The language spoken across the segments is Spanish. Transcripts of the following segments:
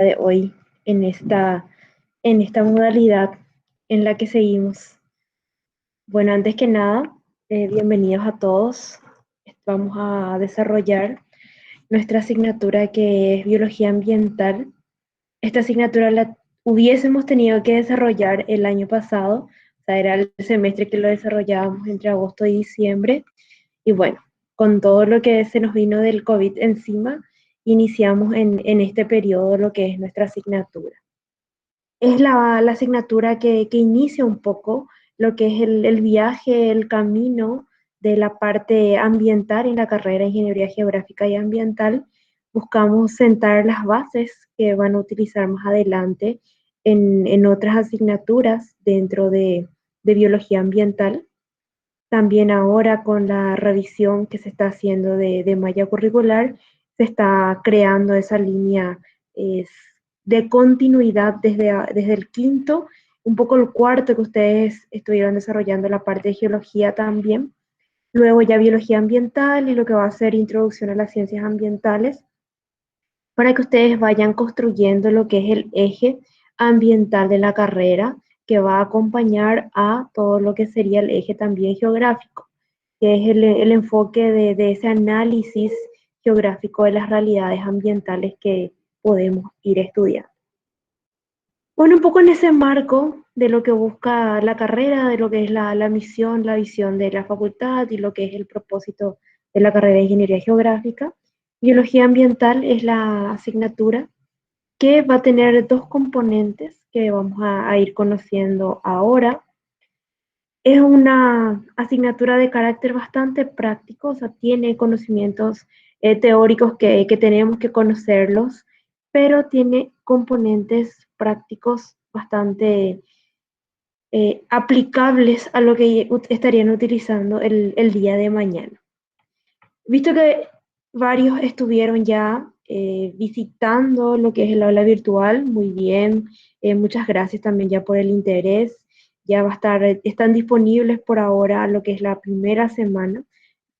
de hoy en esta modalidad en la que seguimos. Bueno, antes que nada, bienvenidos a todos. Vamos a desarrollar nuestra asignatura que es Biología Ambiental. Esta asignatura la hubiésemos tenido que desarrollar el año pasado, o sea, era el semestre que lo desarrollábamos entre agosto y diciembre. Y bueno, con todo lo que se nos vino del COVID encima, iniciamos en este periodo lo que es nuestra asignatura. Es la asignatura que inicia un poco lo que es el viaje, el camino de la parte ambiental en la carrera de Ingeniería Geográfica y Ambiental. Buscamos sentar las bases que van a utilizar más adelante en otras asignaturas dentro de Biología Ambiental. También ahora con la revisión que se está haciendo de malla curricular, se está creando esa línea es, de continuidad desde el quinto, un poco el cuarto que ustedes estuvieron desarrollando la parte de geología también. Luego ya biología ambiental y lo que va a ser introducción a las ciencias ambientales, para que ustedes vayan construyendo lo que es el eje ambiental de la carrera, que va a acompañar a todo lo que sería el eje también geográfico, que es el enfoque de ese análisis geográfico de las realidades ambientales que podemos ir estudiando. Bueno, un poco en ese marco de lo que busca la carrera, de lo que es la misión, la visión de la facultad y lo que es el propósito de la carrera de Ingeniería Geográfica, Biología Ambiental es la asignatura que va a tener dos componentes que vamos a ir conociendo ahora. Es una asignatura de carácter bastante práctico, o sea, tiene conocimientos teóricos que tenemos que conocerlos, pero tiene componentes prácticos bastante aplicables a lo que estarían utilizando el día de mañana. Visto que varios estuvieron ya visitando lo que es el aula virtual, muy bien, muchas gracias también ya por el interés. Ya va a estar, están disponibles por ahora lo que es la primera semana.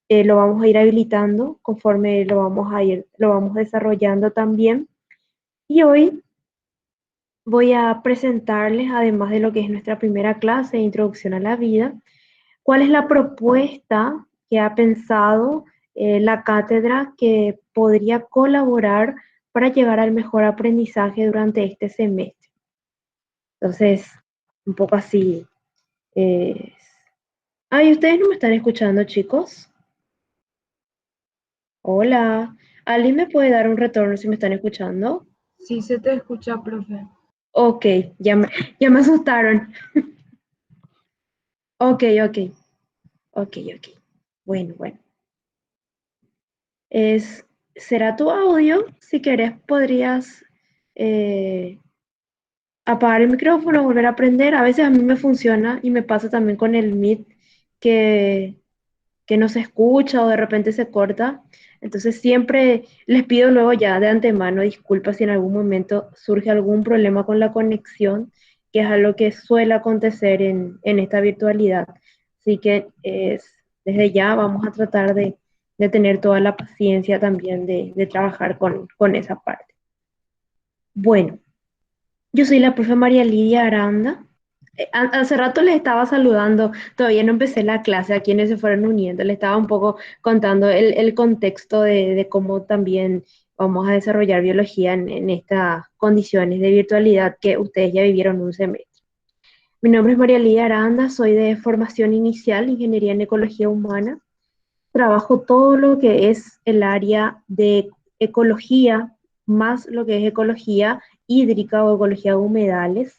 Lo vamos a ir habilitando conforme lo vamos desarrollando también. Y hoy voy a presentarles, además de lo que es nuestra primera clase de Introducción a la Vida, cuál es la propuesta que ha pensado la cátedra que podría colaborar para llegar al mejor aprendizaje durante este semestre. Entonces, un poco así. eh, Ay, ¿ustedes no me están escuchando, chicos? Hola. ¿Alguien me puede dar un retorno si me están escuchando? Sí se te escucha, profe. Ok, ya me asustaron. Ok, ok, ok. Bueno, bueno. Es, ¿Será tu audio? Si querés, podrías eh, apagar el micrófono, volver a prender. A veces a mí me funciona y me pasa también con el Meet que, que no se escucha o de repente se corta. Entonces siempre les pido luego ya de antemano disculpas si en algún momento surge algún problema con la conexión, que es algo que suele acontecer en esta virtualidad. Así que desde ya vamos a tratar de tener toda la paciencia también de trabajar con esa parte. Bueno, yo soy la profe María Lidia Aranda. Hace rato les estaba saludando, todavía no empecé la clase a quienes se fueron uniendo, les estaba un poco contando el contexto de cómo también vamos a desarrollar biología en estas condiciones de virtualidad que ustedes ya vivieron un semestre. Mi nombre es María Lidia Aranda, soy de formación inicial, Ingeniería en Ecología Humana. Trabajo todo lo que es el área de ecología, más lo que es ecología hídrica o ecología de humedales.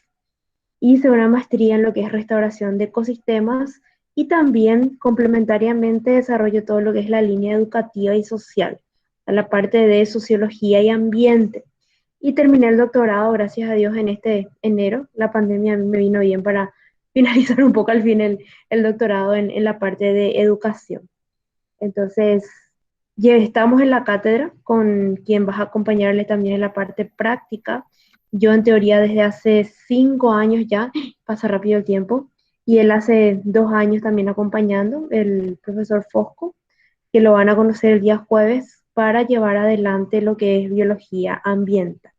Hice una maestría en lo que es restauración de ecosistemas y también complementariamente desarrollo todo lo que es la línea educativa y social, a la parte de sociología y ambiente. Y terminé el doctorado, gracias a Dios, en este enero. La pandemia a mí me vino bien para finalizar un poco al fin el doctorado en la parte de educación. Entonces, ya estamos en la cátedra con quien vas a acompañarle también en la parte práctica. Yo en teoría desde hace 5 años ya, pasa rápido el tiempo, y él hace 2 años también acompañando, el profesor Fosco, que lo van a conocer el día jueves para llevar adelante lo que es biología ambiental.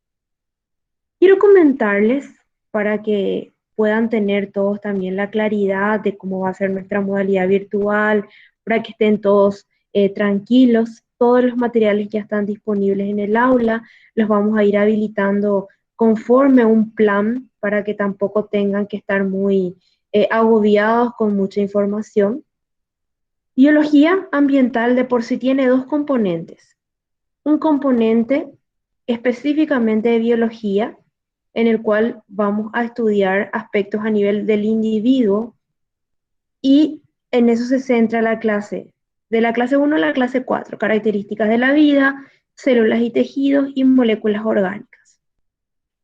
comentarles para que puedan tener todos también la claridad de cómo va a ser nuestra modalidad virtual, para que estén todos tranquilos. Todos los materiales ya están disponibles en el aula, los vamos a ir habilitando conforme un plan para que tampoco tengan que estar muy agobiados con mucha información. Biología ambiental de por sí tiene dos componentes. Un componente específicamente de biología, en el cual vamos a estudiar aspectos a nivel del individuo y en eso se centra la clase, de la clase 1 a la clase 4, características de la vida, células y tejidos y moléculas orgánicas.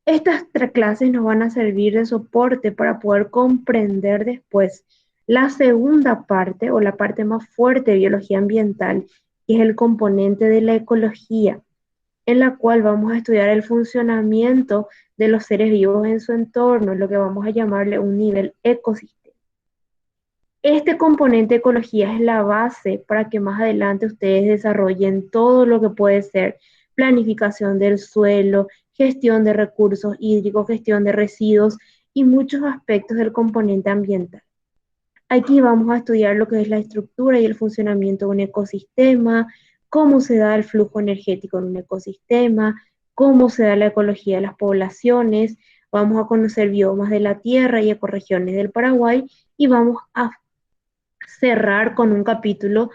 Estas tres clases nos van a servir de soporte para poder comprender después la segunda parte o la parte más fuerte de biología ambiental, que es el componente de la ecología, en la cual vamos a estudiar el funcionamiento de los seres vivos en su entorno, lo que vamos a llamarle un nivel ecosistema. Este componente de ecología es la base para que más adelante ustedes desarrollen todo lo que puede ser planificación del suelo, gestión de recursos hídricos, gestión de residuos y muchos aspectos del componente ambiental. Aquí vamos a estudiar lo que es la estructura y el funcionamiento de un ecosistema, cómo se da el flujo energético en un ecosistema, cómo se da la ecología de las poblaciones, vamos a conocer biomas de la Tierra y ecorregiones del Paraguay y vamos a cerrar con un capítulo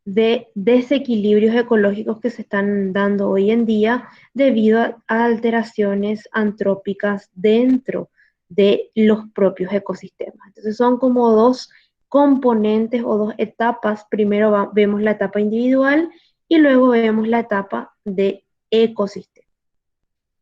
de desequilibrios ecológicos que se están dando hoy en día debido a alteraciones antrópicas dentro de los propios ecosistemas. Entonces son como dos componentes o dos etapas. Primero vemos la etapa individual y luego vemos la etapa de ecosistema.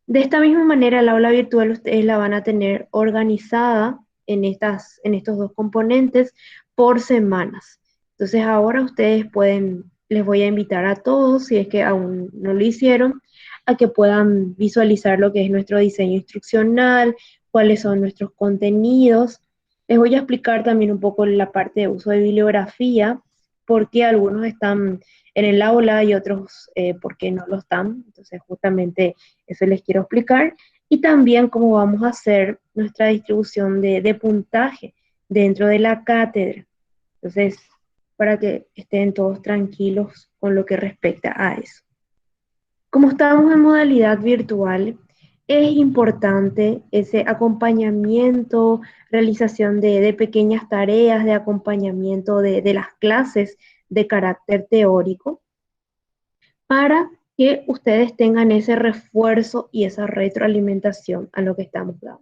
De esta misma manera, el aula virtual ustedes la van a tener organizada en estos dos componentes por semanas. Entonces ahora ustedes pueden, les voy a invitar a todos, si es que aún no lo hicieron, a que puedan visualizar lo que es nuestro diseño instruccional, cuáles son nuestros contenidos. Les voy a explicar también un poco la parte de uso de bibliografía, porque algunos están en el aula y otros por qué no lo están. Entonces justamente eso les quiero explicar. Y también cómo vamos a hacer nuestra distribución de puntaje dentro de la cátedra. Entonces, para que estén todos tranquilos con lo que respecta a eso. Como estamos en modalidad virtual, es importante ese acompañamiento, realización de pequeñas tareas, de acompañamiento de las clases de carácter teórico, para que ustedes tengan ese refuerzo y esa retroalimentación a lo que estamos dando.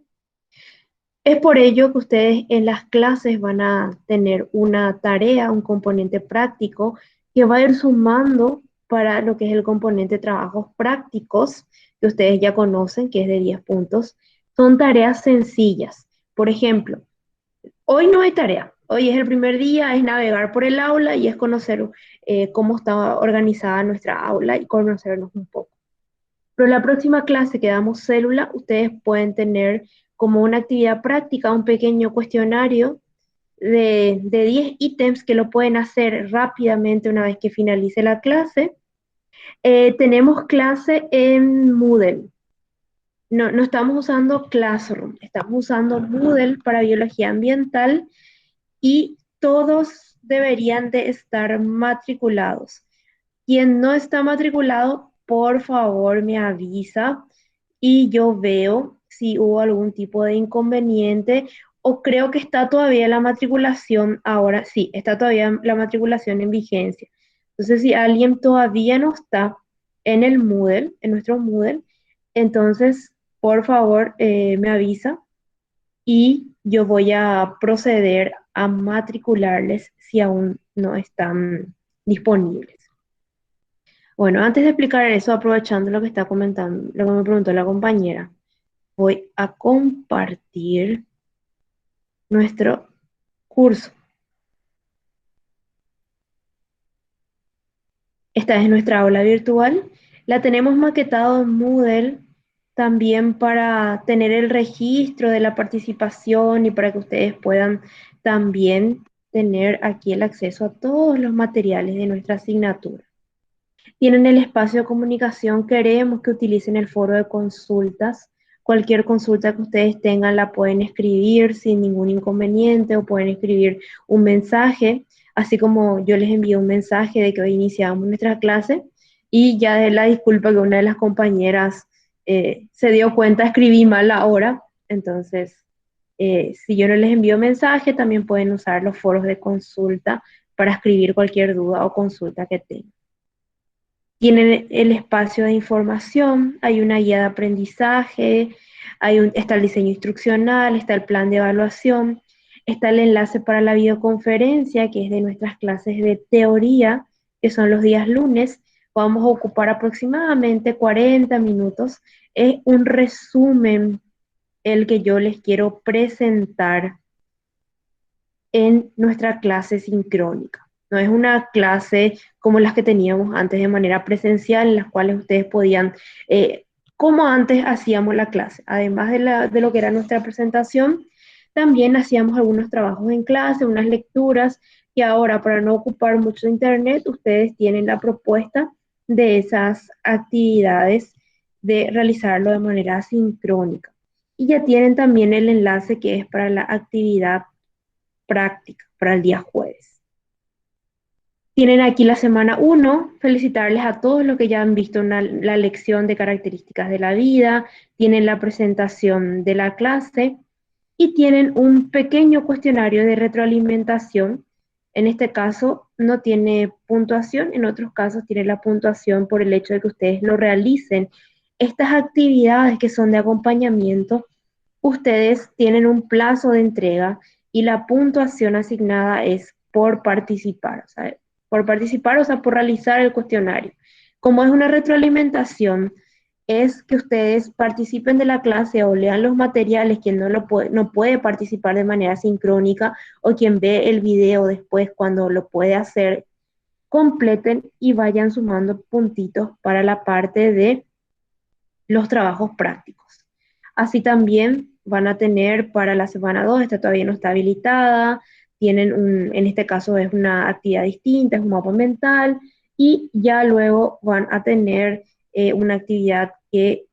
Es por ello que ustedes en las clases van a tener una tarea, un componente práctico que va a ir sumando para lo que es el componente de trabajos prácticos, que ustedes ya conocen, que es de 10 puntos. Son tareas sencillas. Por ejemplo, hoy no hay tarea. Hoy es el primer día, es navegar por el aula y es conocer cómo está organizada nuestra aula y conocernos un poco. Pero la próxima clase que damos célula, ustedes pueden tener como una actividad práctica un pequeño cuestionario de 10 ítems que lo pueden hacer rápidamente una vez que finalice la clase. Tenemos clase en Moodle. No estamos usando Classroom, estamos usando Moodle para biología ambiental y todos deberían de estar matriculados. Quien no está matriculado, por favor me avisa y yo veo si hubo algún tipo de inconveniente o creo que está todavía la matriculación ahora, sí, está todavía la matriculación en vigencia. Entonces, si alguien todavía no está en el Moodle, en nuestro Moodle, entonces, por favor, me avisa y yo voy a proceder a matricularles si aún no están disponibles. Bueno, antes de explicar eso, aprovechando lo que está comentando, lo que me preguntó la compañera, voy a compartir nuestro curso. Esta es nuestra aula virtual. La tenemos maquetado en Moodle también para tener el registro de la participación y para que ustedes puedan también tener aquí el acceso a todos los materiales de nuestra asignatura. Tienen el espacio de comunicación, queremos que utilicen el foro de consultas Cualquier consulta que ustedes tengan la pueden escribir sin ningún inconveniente o pueden escribir un mensaje, así como yo les envié un mensaje de que hoy iniciamos nuestra clase y ya de la disculpa que una de las compañeras se dio cuenta, escribí mal la hora, entonces si yo no les envío mensaje, también pueden usar los foros de consulta para escribir cualquier duda o consulta que tengan. Tienen el espacio de información, hay una guía de aprendizaje, está el diseño instruccional, está el plan de evaluación, está el enlace para la videoconferencia, que es de nuestras clases de teoría, que son los días lunes. Vamos a ocupar aproximadamente 40 minutos. Es un resumen el que yo les quiero presentar en nuestra clase sincrónica. No es una clase como las que teníamos antes de manera presencial, en las cuales ustedes podían, como antes hacíamos la clase, además de lo que era nuestra presentación, también hacíamos algunos trabajos en clase, unas lecturas, y ahora para no ocupar mucho internet, ustedes tienen la propuesta de esas actividades de realizarlo de manera sincrónica. Y ya tienen también el enlace que es para la actividad práctica para el día jueves. Tienen aquí la semana 1, felicitarles a todos los que ya han visto la lección de características de la vida, tienen la presentación de la clase y tienen un pequeño cuestionario de retroalimentación. En este caso no tiene puntuación, en otros casos tiene la puntuación por el hecho de que ustedes lo realicen. Estas actividades que son de acompañamiento, ustedes tienen un plazo de entrega y la puntuación asignada es por participar, o sea, por realizar el cuestionario. Como es una retroalimentación, es que ustedes participen de la clase o lean los materiales, quien no puede participar de manera sincrónica o quien ve el video después cuando lo puede hacer, completen y vayan sumando puntitos para la parte de los trabajos prácticos. Así también van a tener para la semana 2, esta todavía no está habilitada, en este caso es una actividad distinta, es un mapa mental, y ya luego van a tener una actividad que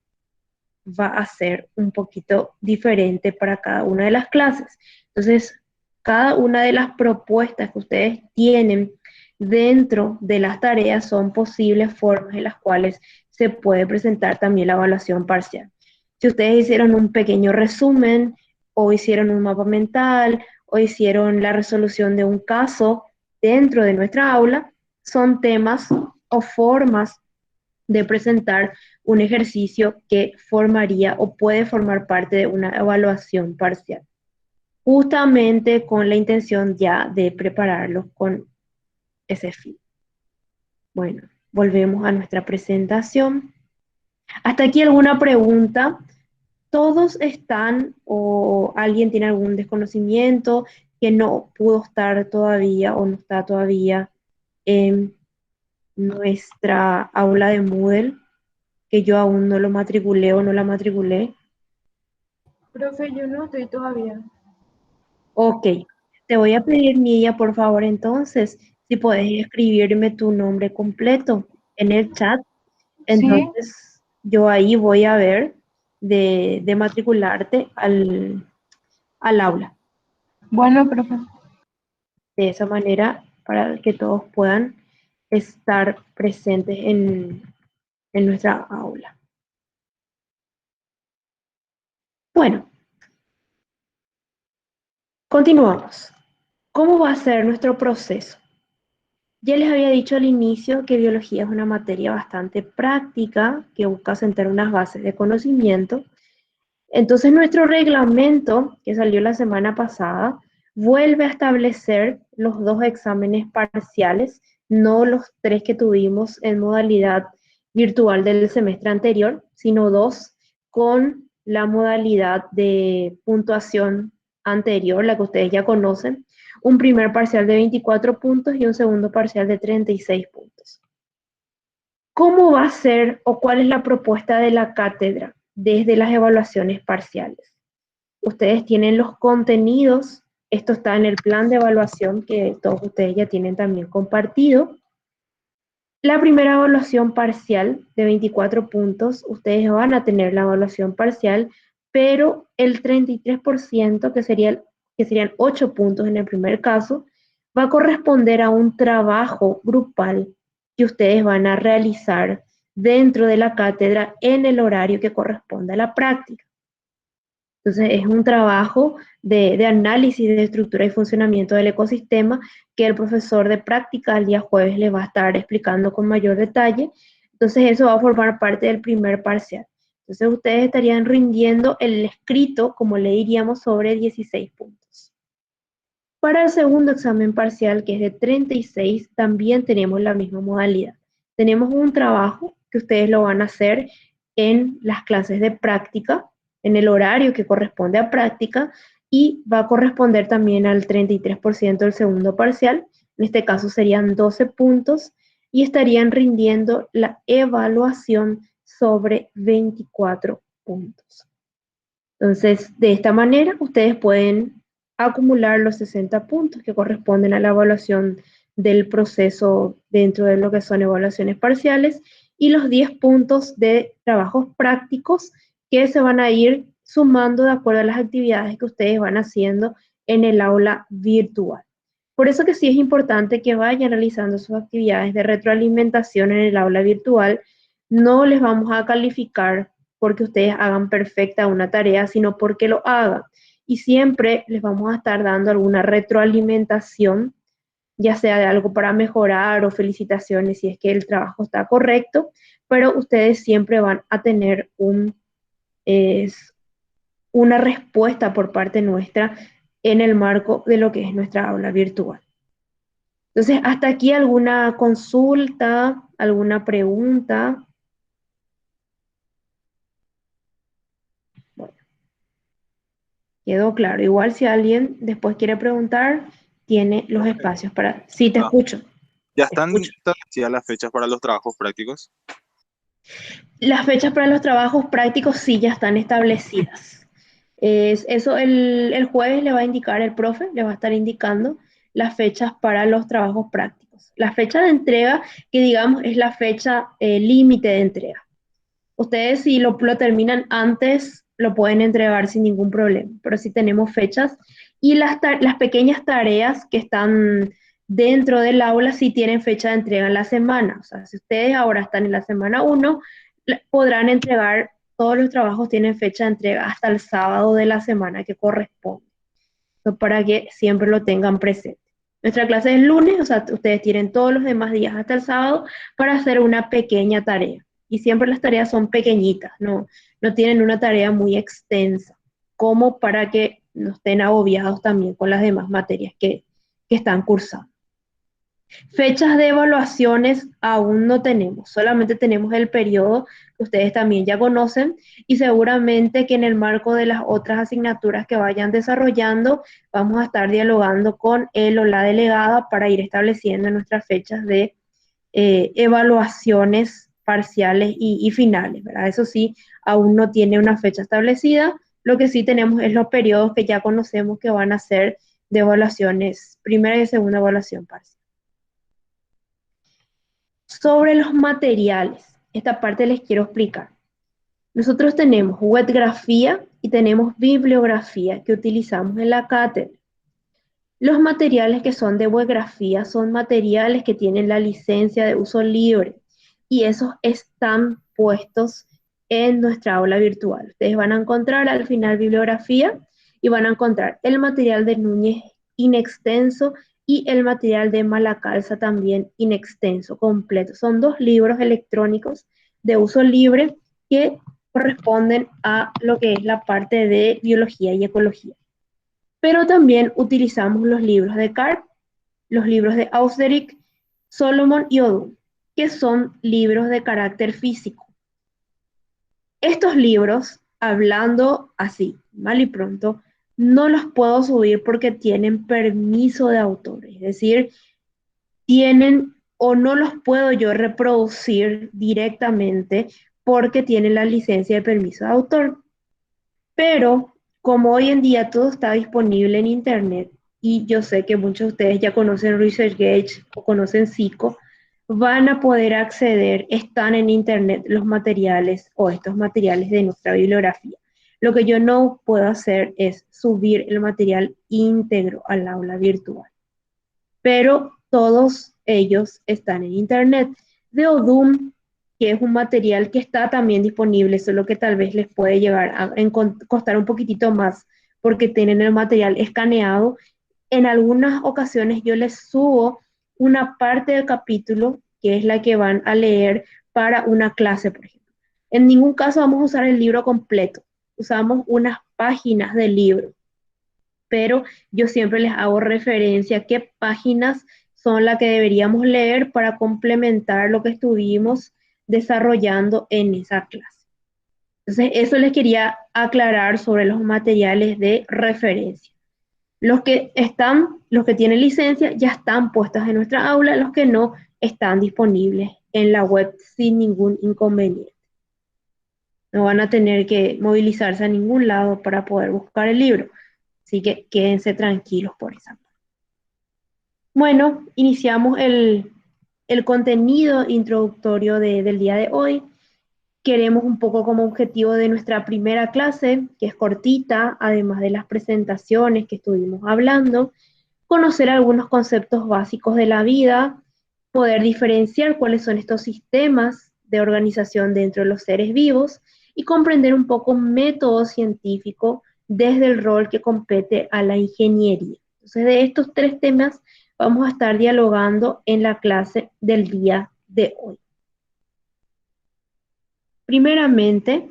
va a ser un poquito diferente para cada una de las clases. Entonces, cada una de las propuestas que ustedes tienen dentro de las tareas son posibles formas en las cuales se puede presentar también la evaluación parcial. Si ustedes hicieron un pequeño resumen o hicieron un mapa mental o hicieron la resolución de un caso dentro de nuestra aula, son temas o formas de presentar un ejercicio que formaría o puede formar parte de una evaluación parcial, justamente con la intención ya de prepararlos con ese fin. Bueno, volvemos a nuestra presentación. ¿Hasta aquí alguna pregunta? ¿Todos están o alguien tiene algún desconocimiento que no pudo estar todavía o no está todavía en nuestra aula de Moodle, que yo aún no lo matriculé o no la matriculé? Profe, yo no estoy todavía. Ok, te voy a pedir, Nidia, por favor, entonces, si puedes escribirme tu nombre completo en el chat, Sí, entonces yo ahí voy a ver de matricularte al aula. bueno, profe. De esa manera, para que todos puedan estar presentes en nuestra aula. Bueno, continuamos. ¿Cómo va a ser nuestro proceso? Ya les había dicho al inicio que biología es una materia bastante práctica que busca sentar unas bases de conocimiento. Entonces nuestro reglamento, que salió la semana pasada, vuelve a establecer los 2 exámenes parciales, no los 3 que tuvimos en modalidad virtual del semestre anterior, sino 2 con la modalidad de puntuación anterior, la que ustedes ya conocen, un primer parcial de 24 puntos y un segundo parcial de 36 puntos. ¿Cómo va a ser o cuál es la propuesta de la cátedra desde las evaluaciones parciales? Ustedes tienen los contenidos, esto está en el plan de evaluación que todos ustedes ya tienen también compartido. La primera evaluación parcial de 24 puntos, ustedes van a tener la evaluación parcial, pero el 33%, que serían 8 puntos en el primer caso, va a corresponder a un trabajo grupal que ustedes van a realizar dentro de la cátedra en el horario que corresponde a la práctica. Entonces, es un trabajo de análisis de estructura y funcionamiento del ecosistema que el profesor de práctica el día jueves le va a estar explicando con mayor detalle. Entonces, eso va a formar parte del primer parcial. Entonces, ustedes estarían rindiendo el escrito, como le diríamos, sobre 16 puntos. Para el segundo examen parcial, que es de 36, también tenemos la misma modalidad. Tenemos un trabajo que ustedes lo van a hacer en las clases de práctica, en el horario que corresponde a práctica, y va a corresponder también al 33% del segundo parcial. En este caso serían 12 puntos y estarían rindiendo la evaluación sobre 24 puntos. Entonces, de esta manera, ustedes pueden acumular los 60 puntos que corresponden a la evaluación del proceso dentro de lo que son evaluaciones parciales y los 10 puntos de trabajos prácticos que se van a ir sumando de acuerdo a las actividades que ustedes van haciendo en el aula virtual. Por eso que sí es importante que vayan realizando sus actividades de retroalimentación en el aula virtual. No les vamos a calificar porque ustedes hagan perfecta una tarea, sino porque lo hagan. Y siempre les vamos a estar dando alguna retroalimentación, ya sea de algo para mejorar o felicitaciones si es que el trabajo está correcto, pero ustedes siempre van a tener una respuesta por parte nuestra en el marco de lo que es nuestra aula virtual. Entonces, hasta aquí alguna consulta, alguna pregunta. Bueno, quedó claro. Igual si alguien después quiere preguntar, tiene los Profe, espacios para... Sí, te ah, escucho, ¿ya te están escucho. establecidas las fechas para los trabajos prácticos? Las fechas para los trabajos prácticos sí ya están establecidas. Eso el jueves le va a indicar el profe, le va a estar indicando las fechas para los trabajos prácticos. La fecha de entrega, que digamos es la fecha límite de entrega. Ustedes si lo terminan antes, lo pueden entregar sin ningún problema, pero si tenemos fechas y las pequeñas tareas que están dentro del aula sí tienen fecha de entrega en la semana. O sea, si ustedes ahora están en la semana 1, podrán entregar, todos los trabajos tienen fecha de entrega hasta el sábado de la semana que corresponde. Eso para que siempre lo tengan presente. Nuestra clase es lunes, o sea, ustedes tienen todos los demás días hasta el sábado para hacer una pequeña tarea. Y siempre las tareas son pequeñitas, no tienen una tarea muy extensa, como para que no estén agobiados también con las demás materias que están cursando. Fechas de evaluaciones aún no tenemos, solamente tenemos el periodo que ustedes también ya conocen y seguramente que en el marco de las otras asignaturas que vayan desarrollando vamos a estar dialogando con él o la delegada para ir estableciendo nuestras fechas de evaluaciones parciales y finales, ¿verdad? Eso sí, aún no tiene una fecha establecida, lo que sí tenemos es los periodos que ya conocemos que van a ser de evaluaciones, primera y segunda evaluación parcial. Sobre los materiales, esta parte les quiero explicar. Nosotros tenemos webgrafía y tenemos bibliografía que utilizamos en la cátedra. Los materiales que son de webgrafía son materiales que tienen la licencia de uso libre y esos están puestos en nuestra aula virtual. Ustedes van a encontrar al final bibliografía y van a encontrar el material de Núñez inextenso y el material de Malacalza también inextenso, completo. Son 2 libros electrónicos de uso libre que corresponden a lo que es la parte de biología y ecología. Pero también utilizamos los libros de Carp, los libros de Ausderick, Solomon y Odum, que son libros de carácter físico. Estos libros, hablando así, mal y pronto, no los puedo subir porque tienen permiso de autor, es decir, tienen o no los puedo yo reproducir directamente porque tienen la licencia de permiso de autor. Pero como hoy en día todo está disponible en Internet, y yo sé que muchos de ustedes ya conocen ResearchGate o conocen Zico, van a poder acceder, están en internet los materiales o estos materiales de nuestra bibliografía. Lo que yo no puedo hacer es subir el material íntegro al aula virtual, pero todos ellos están en internet. De Odum, que es un material que está también disponible, solo que tal vez les puede llegar a costar un poquitito más porque tienen el material escaneado. En algunas ocasiones yo les subo una parte del capítulo, que es la que van a leer para una clase, por ejemplo. En ningún caso vamos a usar el libro completo, usamos unas páginas del libro, pero yo siempre les hago referencia a qué páginas son las que deberíamos leer para complementar lo que estuvimos desarrollando en esa clase. Entonces, eso les quería aclarar sobre los materiales de referencia. Los que tienen licencia ya están puestos en nuestra aula, los que no están disponibles en la web sin ningún inconveniente. No van a tener que movilizarse a ningún lado para poder buscar el libro, así que quédense tranquilos por esa parte. Bueno, iniciamos el contenido introductorio del día de hoy. Queremos un poco como objetivo de nuestra primera clase, que es cortita, además de las presentaciones que estuvimos hablando, conocer algunos conceptos básicos de la vida, poder diferenciar cuáles son estos sistemas de organización dentro de los seres vivos y comprender un poco método científico desde el rol que compete a la ingeniería. Entonces, de estos tres temas vamos a estar dialogando en la clase del día de hoy. Primeramente,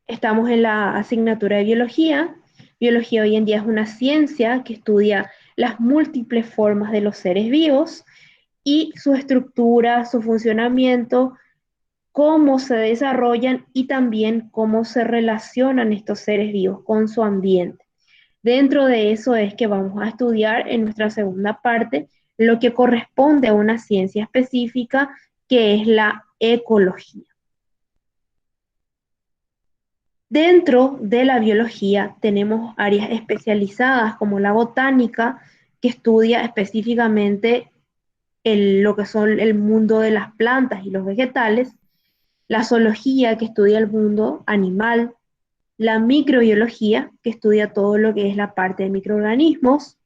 estamos en la asignatura de biología. Biología hoy en día es una ciencia que estudia las múltiples formas de los seres vivos y su estructura, su funcionamiento, cómo se desarrollan y también cómo se relacionan estos seres vivos con su ambiente. Dentro de eso es que vamos a estudiar en nuestra segunda parte lo que corresponde a una ciencia específica, que es la ecología. Dentro de la biología tenemos áreas especializadas como la botánica, que estudia específicamente lo que son el mundo de las plantas y los vegetales, la zoología, que estudia el mundo animal, la microbiología, que estudia todo lo que es la parte de microorganismos,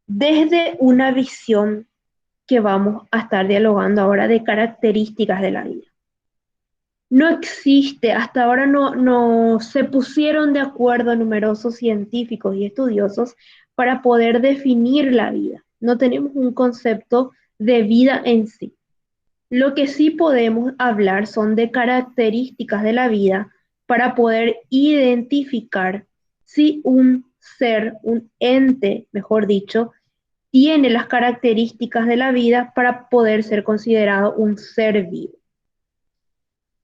desde una visión que vamos a estar dialogando ahora de características de la vida. No existe, hasta ahora no se pusieron de acuerdo numerosos científicos y estudiosos para poder definir la vida. No tenemos un concepto de vida en sí. Lo que sí podemos hablar son de características de la vida para poder identificar si un ser, un ente, mejor dicho, tiene las características de la vida para poder ser considerado un ser vivo.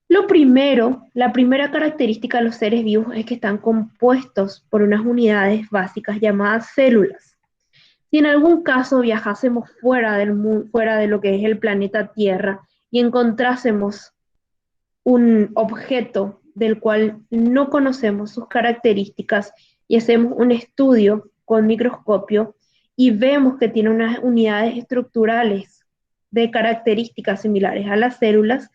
Lo primero, la primera característica de los seres vivos es que están compuestos por unas unidades básicas llamadas células. Si en algún caso viajásemos fuera de lo que es el planeta Tierra y encontrásemos un objeto del cual no conocemos sus características y hacemos un estudio con microscopio y vemos que tiene unas unidades estructurales de características similares a las células,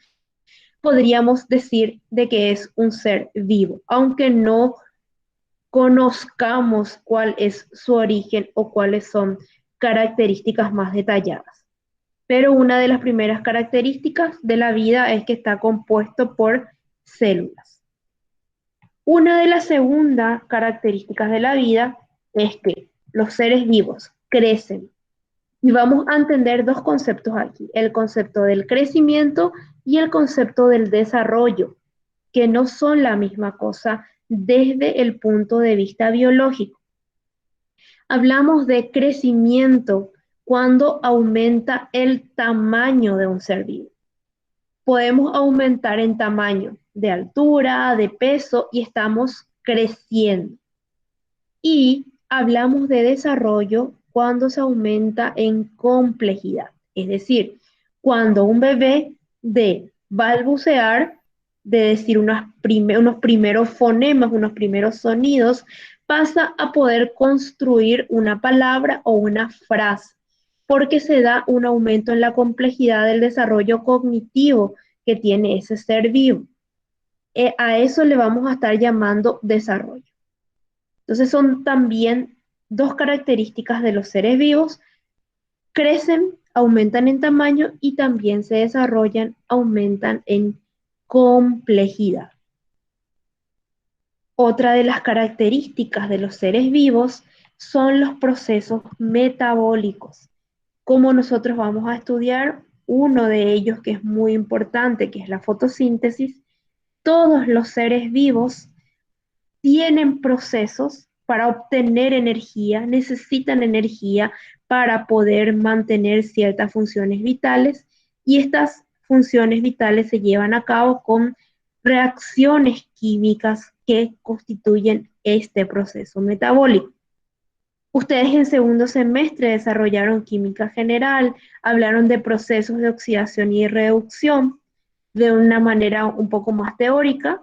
podríamos decir de que es un ser vivo, aunque no conozcamos cuál es su origen o cuáles son características más detalladas. Pero una de las primeras características de la vida es que está compuesto por células. Una de las segundas características de la vida es que los seres vivos crecen. Y vamos a entender dos conceptos aquí, el concepto del crecimiento y el concepto del desarrollo, que no son la misma cosa desde el punto de vista biológico. Hablamos de crecimiento cuando aumenta el tamaño de un ser vivo. Podemos aumentar en tamaño de altura, de peso y estamos creciendo. Y hablamos de desarrollo cuando se aumenta en complejidad, es decir, cuando un bebé de balbucear, de decir unos primeros fonemas, unos primeros sonidos, pasa a poder construir una palabra o una frase. porque se da un aumento en la complejidad del desarrollo cognitivo que tiene ese ser vivo. A eso le vamos a estar llamando desarrollo. Entonces son también dos características de los seres vivos: crecen, aumentan en tamaño y también se desarrollan, aumentan en complejidad. Otra de las características de los seres vivos son los procesos metabólicos. Como nosotros vamos a estudiar uno de ellos que es muy importante, que es la fotosíntesis, todos los seres vivos tienen procesos para obtener energía, necesitan energía para poder mantener ciertas funciones vitales, y estas funciones vitales se llevan a cabo con reacciones químicas que constituyen este proceso metabólico. Ustedes en segundo semestre desarrollaron química general, hablaron de procesos de oxidación y reducción de una manera un poco más teórica.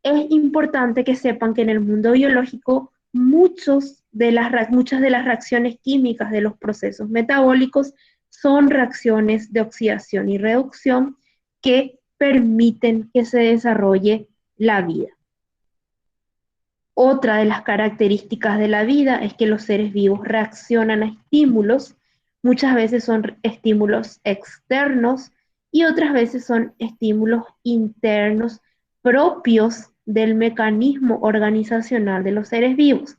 Es importante que sepan que en el mundo biológico muchas de las reacciones químicas de los procesos metabólicos son reacciones de oxidación y reducción que permiten que se desarrolle la vida. Otra de las características de la vida es que los seres vivos reaccionan a estímulos. Muchas veces son estímulos externos y otras veces son estímulos internos propios del mecanismo organizacional de los seres vivos.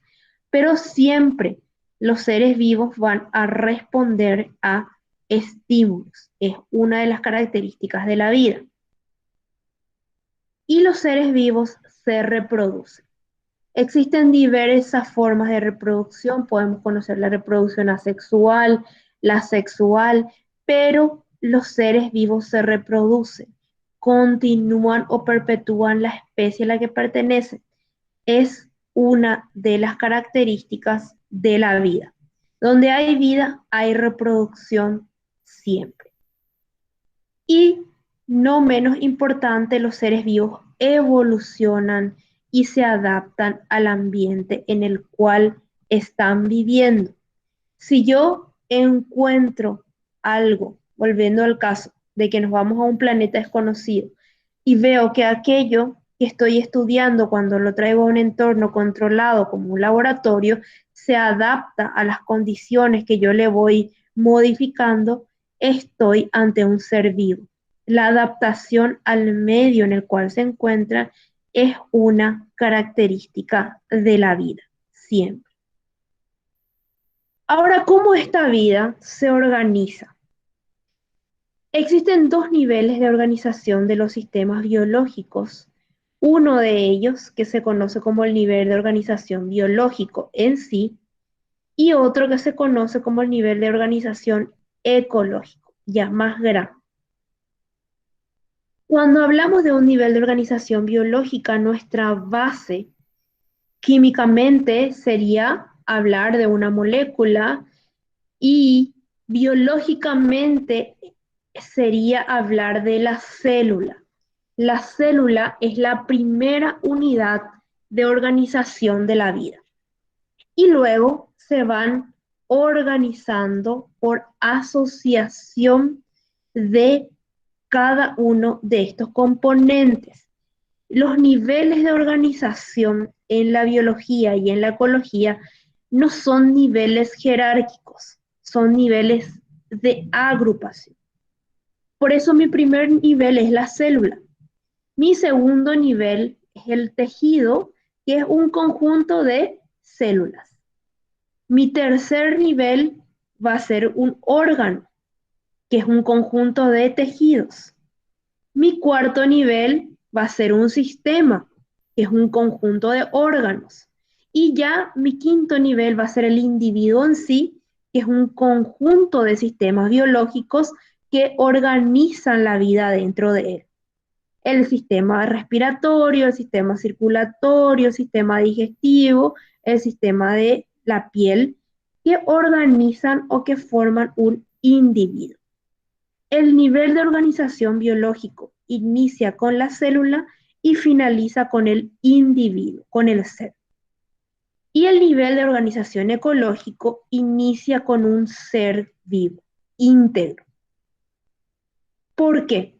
Pero siempre los seres vivos van a responder a estímulos. Es una de las características de la vida. Y los seres vivos se reproducen. Existen diversas formas de reproducción. Podemos conocer la reproducción asexual, la sexual, pero los seres vivos se reproducen, continúan o perpetúan la especie a la que pertenecen. Es una de las características de la vida. Donde hay vida, hay reproducción siempre. Y no menos importante, los seres vivos evolucionan y se adaptan al ambiente en el cual están viviendo. Si yo encuentro algo, volviendo al caso de que nos vamos a un planeta desconocido, y veo que aquello que estoy estudiando, cuando lo traigo a un entorno controlado como un laboratorio, se adapta a las condiciones que yo le voy modificando, estoy ante un ser vivo. La adaptación al medio en el cual se encuentra es una característica de la vida, siempre. Ahora, ¿cómo esta vida se organiza? Existen dos niveles de organización de los sistemas biológicos. Uno de ellos, que se conoce como el nivel de organización biológico en sí, y otro que se conoce como el nivel de organización ecológico, ya más grande. Cuando hablamos de un nivel de organización biológica, nuestra base químicamente sería hablar de una molécula, y biológicamente sería hablar de la célula. La célula es la primera unidad de organización de la vida. Y luego se van organizando por asociación de cada uno de estos componentes. Los niveles de organización en la biología y en la ecología no son niveles jerárquicos, son niveles de agrupación. Por eso mi primer nivel es la célula. Mi segundo nivel es el tejido, que es un conjunto de células. Mi tercer nivel va a ser un órgano, que es un conjunto de tejidos. Mi cuarto nivel va a ser un sistema, que es un conjunto de órganos. Y ya mi quinto nivel va a ser el individuo en sí, que es un conjunto de sistemas biológicos que organizan la vida dentro de él. El sistema respiratorio, el sistema circulatorio, el sistema digestivo, el sistema de la piel, que organizan o que forman un individuo. El nivel de organización biológico inicia con la célula y finaliza con el individuo, con el ser. Y el nivel de organización ecológico inicia con un ser vivo, íntegro. ¿Por qué?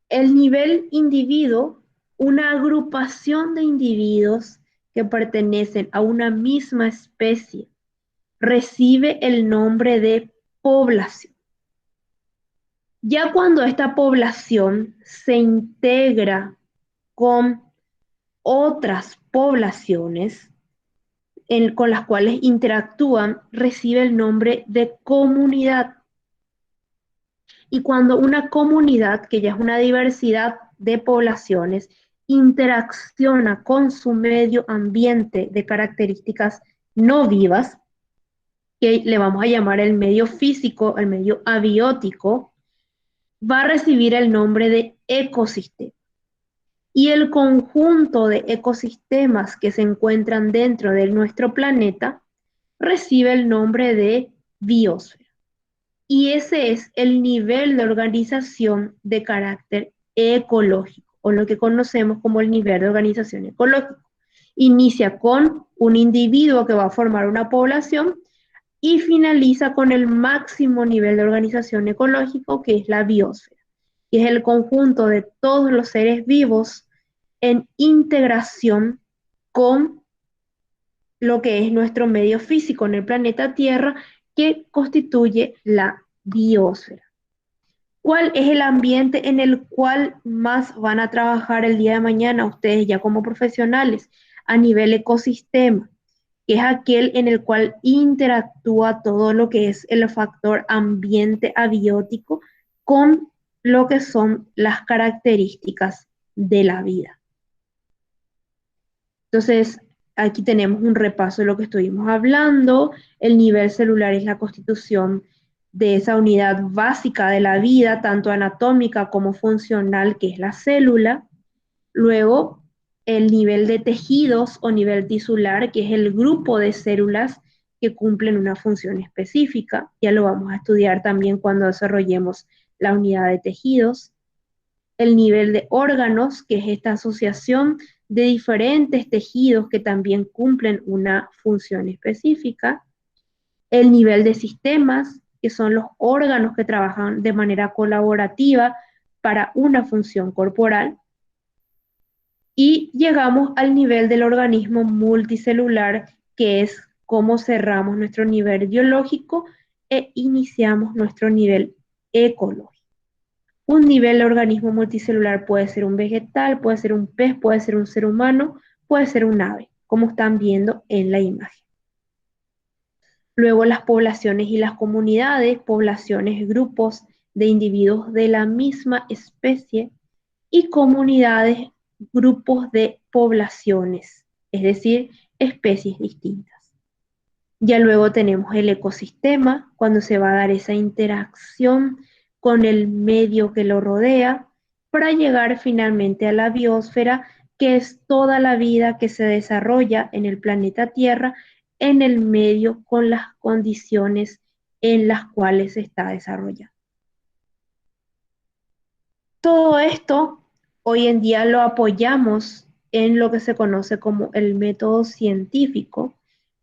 El nivel individuo, una agrupación de individuos que pertenecen a una misma especie, recibe el nombre de población. Ya cuando esta población se integra con otras poblaciones con las cuales interactúan, recibe el nombre de comunidad. Y cuando una comunidad, que ya es una diversidad de poblaciones, interacciona con su medio ambiente de características no vivas, que le vamos a llamar el medio físico, el medio abiótico, va a recibir el nombre de ecosistema. Y el conjunto de ecosistemas que se encuentran dentro de nuestro planeta recibe el nombre de biosfera. Y ese es el nivel de organización de carácter ecológico, o lo que conocemos como el nivel de organización ecológica. Inicia con un individuo que va a formar una población y finaliza con el máximo nivel de organización ecológico, que es la biosfera, que es el conjunto de todos los seres vivos en integración con lo que es nuestro medio físico en el planeta Tierra, que constituye la biosfera. ¿Cuál es el ambiente en el cual más van a trabajar el día de mañana ustedes ya como profesionales a nivel ecosistema? Que es aquel en el cual interactúa todo lo que es el factor ambiente abiótico con lo que son las características de la vida. Entonces, aquí tenemos un repaso de lo que estuvimos hablando. El nivel celular es la constitución de esa unidad básica de la vida, tanto anatómica como funcional, que es la célula. Luego, el nivel de tejidos o nivel tisular, que es el grupo de células que cumplen una función específica. Ya lo vamos a estudiar también cuando desarrollemos la unidad de tejidos. El nivel de órganos, que es esta asociación de diferentes tejidos que también cumplen una función específica. El nivel de sistemas, que son los órganos que trabajan de manera colaborativa para una función corporal. Y llegamos al nivel del organismo multicelular, que es cómo cerramos nuestro nivel biológico e iniciamos nuestro nivel ecológico. Un nivel de organismo multicelular puede ser un vegetal, puede ser un pez, puede ser un ser humano, puede ser un ave, como están viendo en la imagen. Luego las poblaciones y las comunidades, poblaciones, grupos de individuos de la misma especie, y comunidades, grupos de poblaciones, es decir, especies distintas. Ya luego tenemos el ecosistema, cuando se va a dar esa interacción con el medio que lo rodea, para llegar finalmente a la biosfera, que es toda la vida que se desarrolla en el planeta Tierra, en el medio con las condiciones en las cuales se está desarrollando. Todo esto hoy en día lo apoyamos en lo que se conoce como el método científico,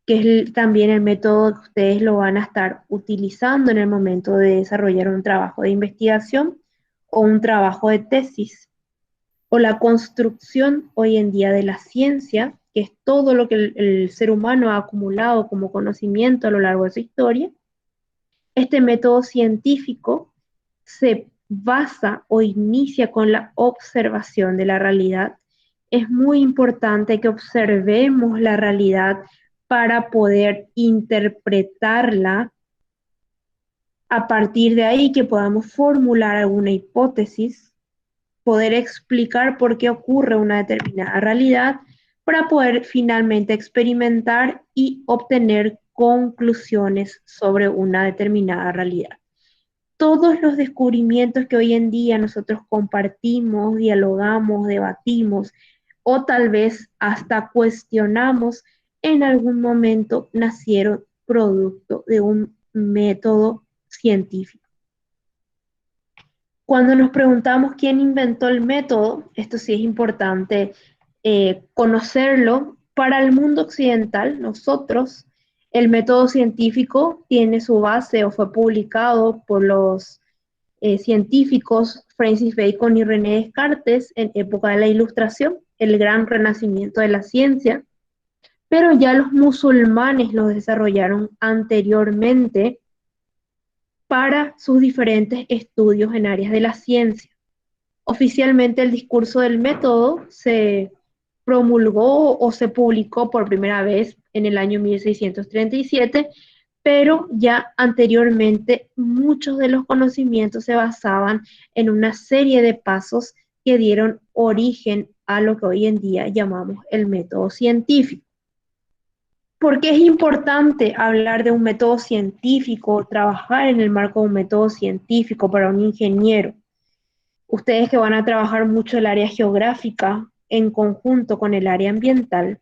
que es también el método que ustedes lo van a estar utilizando en el momento de desarrollar un trabajo de investigación o un trabajo de tesis, o la construcción hoy en día de la ciencia, que es todo lo que el ser humano ha acumulado como conocimiento a lo largo de su historia. Este método científico se basa o inicia con la observación de la realidad. Es muy importante que observemos la realidad para poder interpretarla. A partir de ahí que podamos formular alguna hipótesis, poder explicar por qué ocurre una determinada realidad, para poder finalmente experimentar y obtener conclusiones sobre una determinada realidad. Todos los descubrimientos que hoy en día nosotros compartimos, dialogamos, debatimos o tal vez hasta cuestionamos, en algún momento nacieron producto de un método científico. Cuando nos preguntamos quién inventó el método, esto sí es importante conocerlo. Para el mundo occidental, nosotros El método científico tiene su base o fue publicado por los científicos Francis Bacon y René Descartes en época de la Ilustración, el gran renacimiento de la ciencia, pero ya los musulmanes lo desarrollaron anteriormente para sus diferentes estudios en áreas de la ciencia. Oficialmente el discurso del método se promulgó o se publicó por primera vez en el año 1637, pero ya anteriormente muchos de los conocimientos se basaban en una serie de pasos que dieron origen a lo que hoy en día llamamos el método científico. ¿Por qué es importante hablar de un método científico, trabajar en el marco de un método científico para un ingeniero? Ustedes que van a trabajar mucho el área geográfica en conjunto con el área ambiental,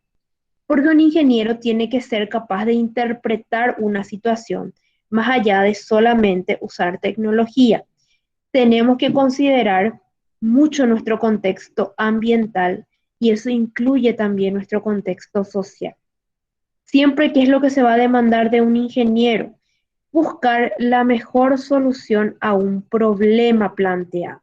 porque un ingeniero tiene que ser capaz de interpretar una situación más allá de solamente usar tecnología. Tenemos que considerar mucho nuestro contexto ambiental y eso incluye también nuestro contexto social. Siempre, ¿qué es lo que se va a demandar de un ingeniero? Buscar la mejor solución a un problema planteado.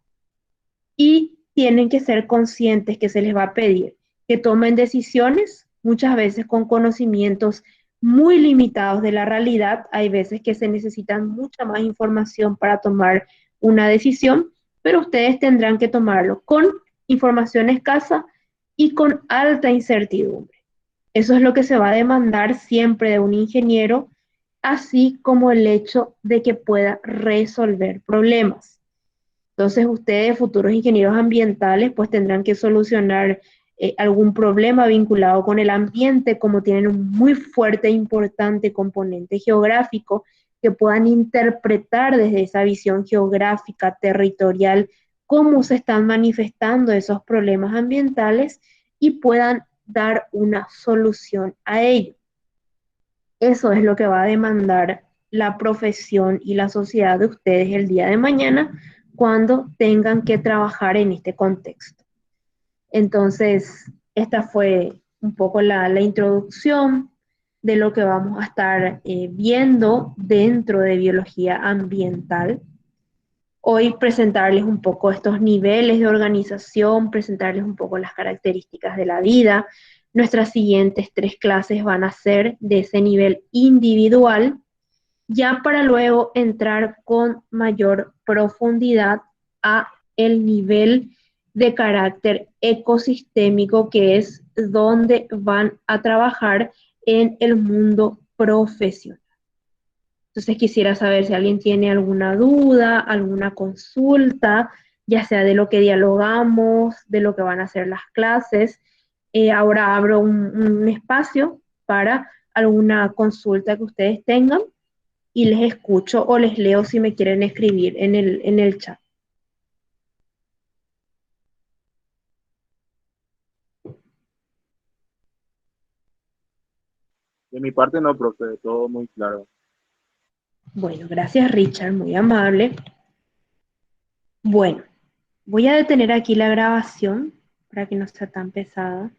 Y tienen que ser conscientes que se les va a pedir que tomen decisiones, muchas veces con conocimientos muy limitados de la realidad. Hay veces que se necesitan mucha más información para tomar una decisión, pero ustedes tendrán que tomarlo con información escasa y con alta incertidumbre. Eso es lo que se va a demandar siempre de un ingeniero, así como el hecho de que pueda resolver problemas. Entonces ustedes, futuros ingenieros ambientales, pues tendrán que solucionar algún problema vinculado con el ambiente, como tienen un muy fuerte e importante componente geográfico, que puedan interpretar desde esa visión geográfica, territorial, cómo se están manifestando esos problemas ambientales y puedan dar una solución a ello. Eso es lo que va a demandar la profesión y la sociedad de ustedes el día de mañana cuando tengan que trabajar en este contexto. Entonces, esta fue un poco la introducción de lo que vamos a estar viendo dentro de biología ambiental. Hoy presentarles un poco estos niveles de organización, presentarles un poco las características de la vida. Nuestras siguientes 3 clases van a ser de ese nivel individual, ya para luego entrar con mayor profundidad a el nivel de carácter ecosistémico, que es donde van a trabajar en el mundo profesional. Entonces quisiera saber si alguien tiene alguna duda, alguna consulta, ya sea de lo que dialogamos, de lo que van a ser las clases. Ahora abro un espacio para alguna consulta que ustedes tengan y les escucho o les leo si me quieren escribir en el chat. De mi parte no, profe, todo muy claro. Bueno, gracias Richard, muy amable. Bueno, voy a detener aquí la grabación para que no sea tan pesada.